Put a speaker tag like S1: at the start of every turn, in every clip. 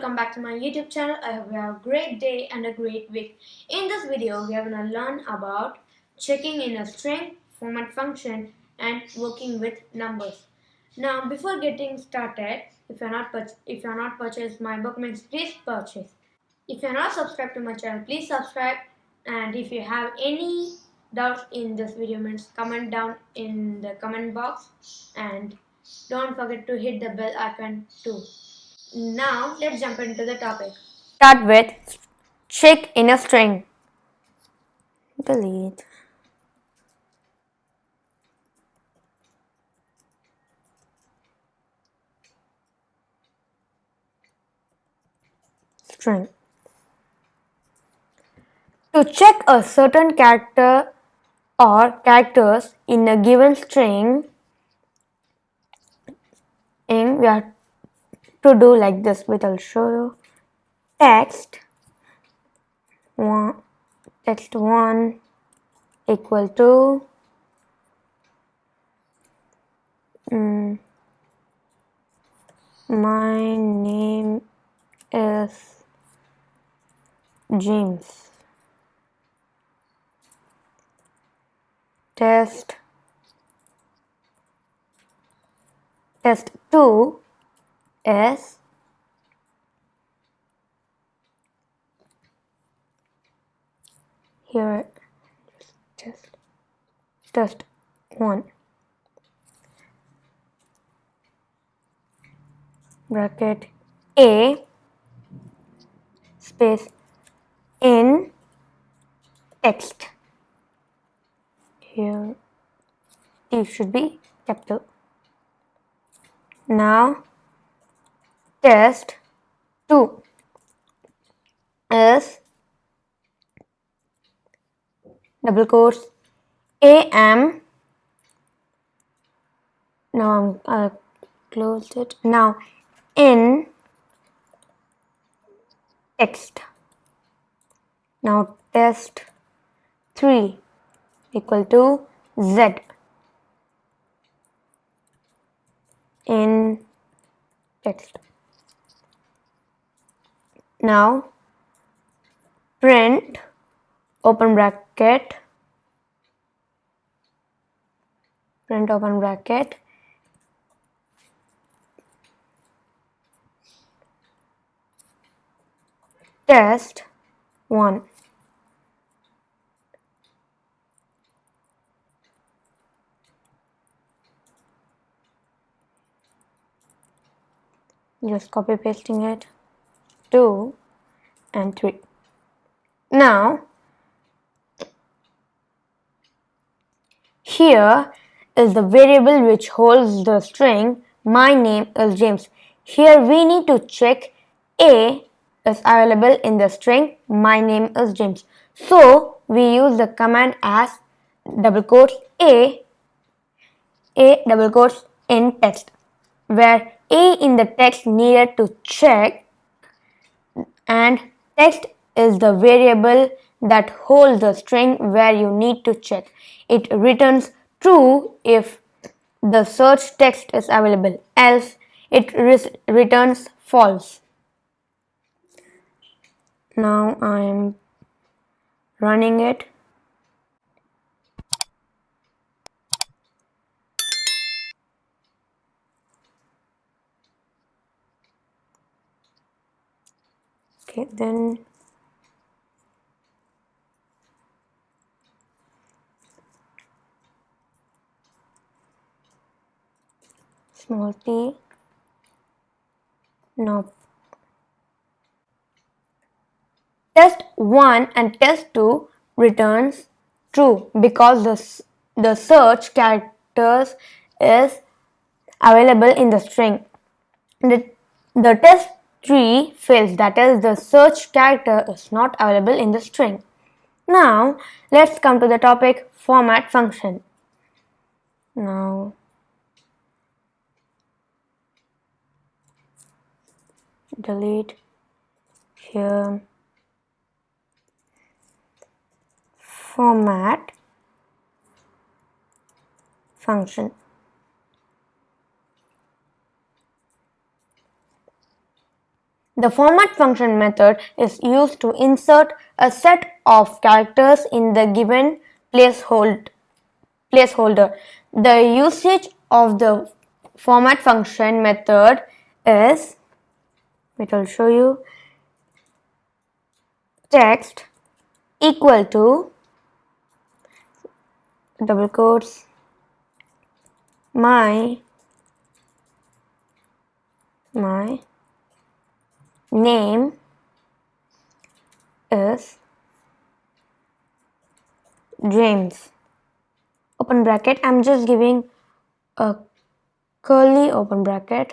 S1: welcome back to my YouTube channel. I hope you have a great day and a great week. In this video, we are going to learn about checking in a string, format function, and working with numbers. Now, before getting started, if you're not purchased my book, means please purchase. If you're not subscribed to my channel, please subscribe. And if you have any doubts in this video, means comment down in the comment box, and don't forget to hit the bell icon too. Now let's jump into the topic.
S2: Start with check in a string. Delete. String. To check a certain character or characters in a given string, we have to do like this. Wait, I'll show you. Text 1 equal to my name is James. Test 2 is here. Test 1 bracket A space in text. Here T should be capital. Now test 2 is double quotes AM. Now I'll close it. Now in text. Now test 3 equal to Z in text. Now print open bracket test 1. Just copy pasting it. 2 and 3. Now here is the variable which holds the string my name is James. Here we need to check A is available in the string my name is James. So we use the command as double quotes A double quotes in text, where A in the text needed to check, and text is the variable that holds the string where you need to check. It returns true if the search text is available, else it returns false. Now I am running it. Okay, then small t. Now test 1 and test 2 returns true because the search characters is available in the string. The test 3 fails, that is the search character is not available in the string. Now let's come to the topic format function. Now delete here format function. The format function method is used to insert a set of characters in the given placeholder. The usage of the format function method is, it will show you, text equal to double quotes my name is James. Open bracket. I'm just giving a curly open bracket.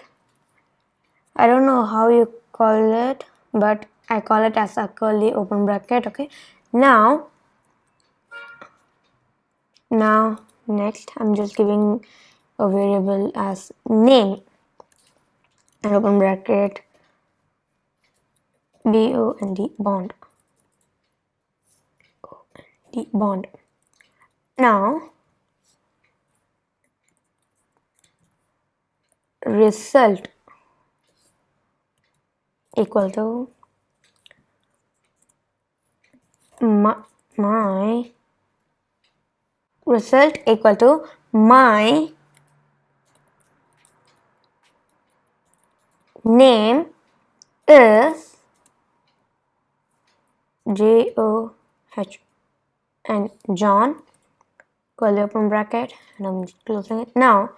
S2: I don't know how you call it, but I call it as a curly open bracket. Okay. Now next I'm just giving a variable as name and open bracket bond. Now result equal to my result equal to my name is Joh and John, curly open bracket, and I'm closing it. Now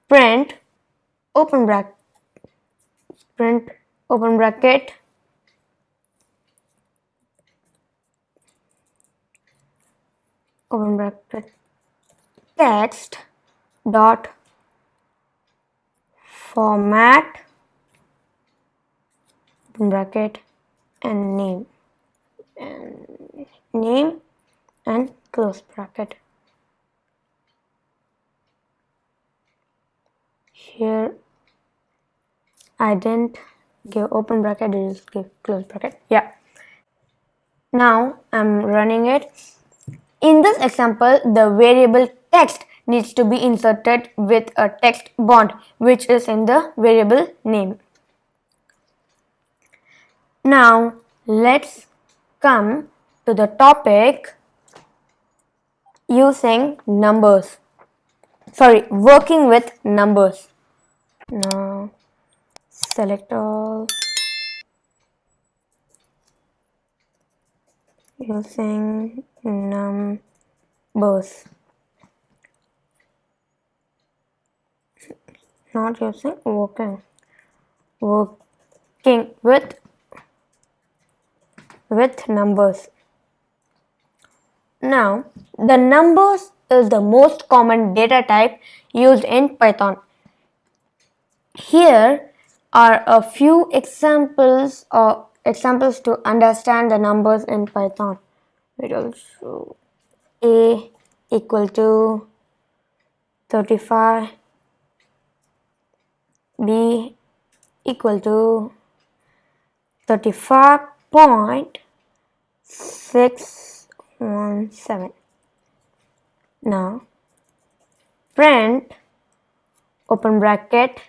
S2: print open bracket text dot format open bracket and name and close bracket. Here I didn't give open bracket, I just give close bracket. Yeah. Now I'm running it. In this example, the variable text needs to be inserted with a text bond, which is in the variable name. Now let's come to the topic using numbers. Working with numbers. Now select all, using numbers, not using working with numbers. Now the numbers is the most common data type used in Python. Here are a few examples to understand the numbers in Python. It will show A equal to 35, B equal to 35.617. Now print open bracket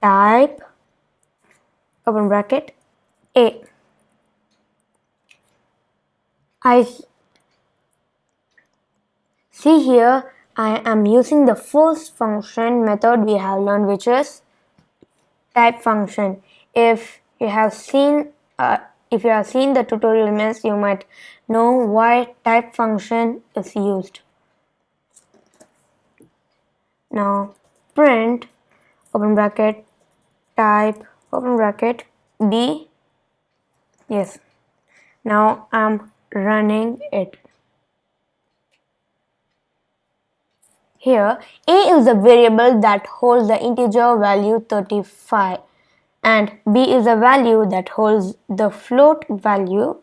S2: type open bracket A. I see here I am using the first function method we have learned, which is type function. If you have seen the tutorial, means you might know why type function is used. Now print open bracket type open bracket B. Yes. Now I'm running it. Here A is a variable that holds the integer value 35 and B is a value that holds the float value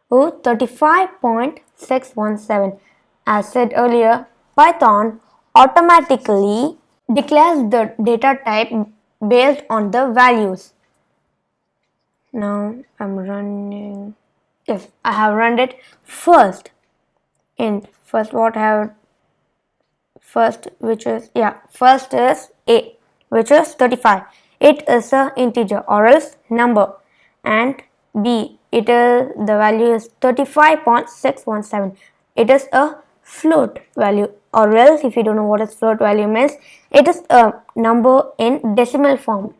S2: 35.617. As said earlier, Python automatically declares the data type based on the values. Now I'm running. Yes, I have run it first. First is A, which is 35. it is a integer or else number, and B, it is the value is 35.617. It is a float value, or else if you don't know what is float value means, it is a number in decimal form.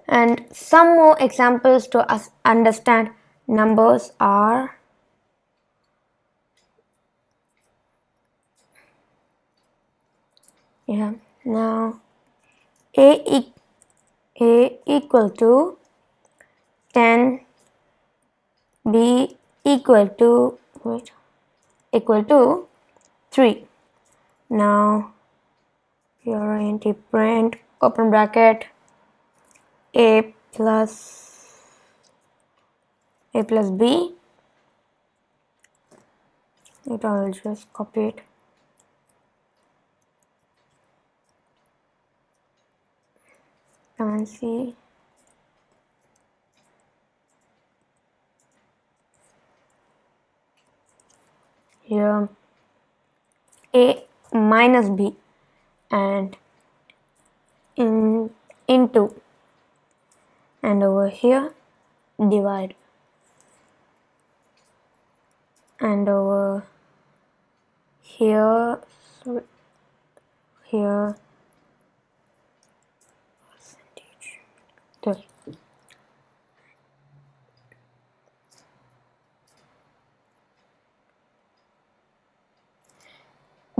S2: And some more examples to us understand numbers are now a equal to 10, b equal to equal to 3. Now here into print open bracket a plus b. I'll just copy it. And see. Here a minus b and into, and over here divide, and over here percentage 30.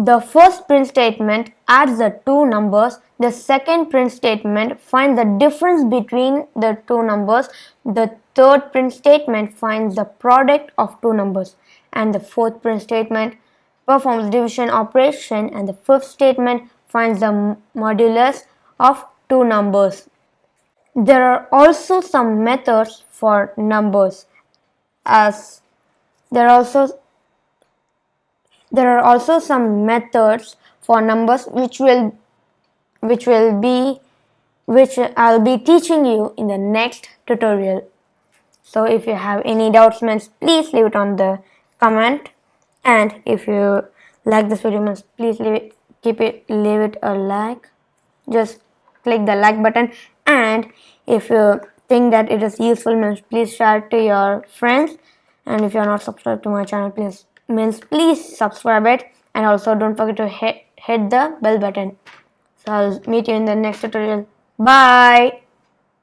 S2: The first print statement adds the two numbers. The second print statement finds the difference between the two numbers. The third print statement finds the product of two numbers. And the fourth print statement performs division operation. And the fifth statement finds the modulus of two numbers. There are also some methods for numbers, as there are also some methods for numbers which I'll be teaching you in the next tutorial. So if you have any doubts, please leave it on the comment, and if you like this video, please leave it a like. Just click the like button, and if you think that it is useful, please share it to your friends. And if you are not subscribed to my channel, please subscribe it, and also don't forget to hit the bell button. So I'll meet you in the next tutorial. Bye.